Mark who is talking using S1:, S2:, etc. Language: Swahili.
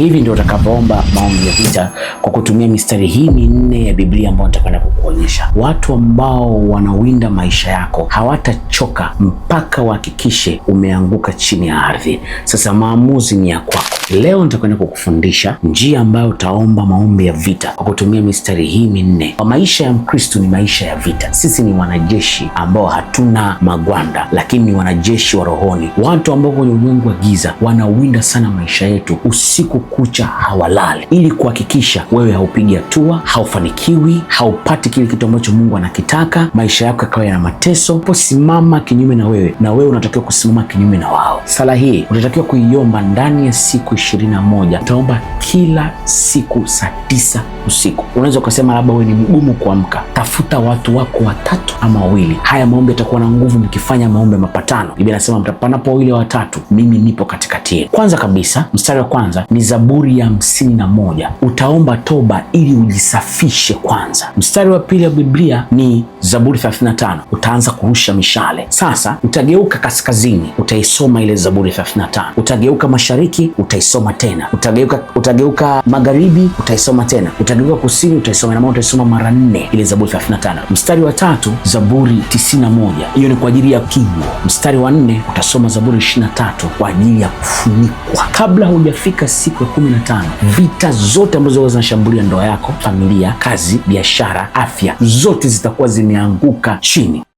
S1: Hivi ndio utakavyoomba maombi ya vita kwa kutumia mistari hii minne ya Biblia ambayo nitakwenda kukuonyesha. Watu ambao wanawinda maisha yako hawatachoka mpaka wahakikishe umeanguka chini ya ardhi. Sasa maamuzi ni ya kwako. Leo nitakwenda kukufundisha njia ambayo utaomba maombi ya vita kwa kutumia mistari hii minne. Kwa maisha ya Mkristo ni maisha ya vita. Sisi ni wanajeshi ambao hatuna magwanda, lakini ni wanajeshi wa rohoni, watu ambao kwenye ulimwengu wa giza wanawinda sana maisha yetu, usiku kucha hawalali, ili kuhakikisha wewe haupigi hatua, haufanikiwi, haupati kile kitu ambacho Mungu anakitaka, maisha yako yakawa yana mateso. Posimama kinyume na wewe, na wewe unatakiwa kusimama kinyume na wao. Sala hii unatakiwa kuiomba ndani ya siku 21. Utaomba kila siku saa 9 usiku. Unaweza ukasema labda wewe ni mgumu kuamka, tafuta watu wako 3 ama 2. Haya maombi yatakuwa na nguvu mkifanya maombi mapatano. Biblia inasema mtapanapo 2 au 3, mimi nipo katikati yenu. Kwanza kabisa, mstari wa kwanza ni Zaburi ya 51. Utaomba toba ili ujisafishe kwanza. Mstari wa pili wa Biblia ni Zaburi 35. Utaanza kurusha mishale. Sasa utageuka kaskazini, utaisoma ile Zaburi 35. Utageuka mashariki, utaisoma tena. Utageuka magharibi, utaisoma tena. Utageuka kusini, utaisoma, na utaisoma mara 4 ile Zaburi 35. Mstari wa 3 Zaburi 91. Hiyo ni kwa ajili ya kinywa. Mstari wa 4 utasoma Zaburi 23 kwa ajili ya kufunikwa. Kabla hujafika siku ya 15, vita zote ambazo zinashambulia ndoa yako, familia, kazi, biashara, afya, zote zitakuwa zimeanguka chini.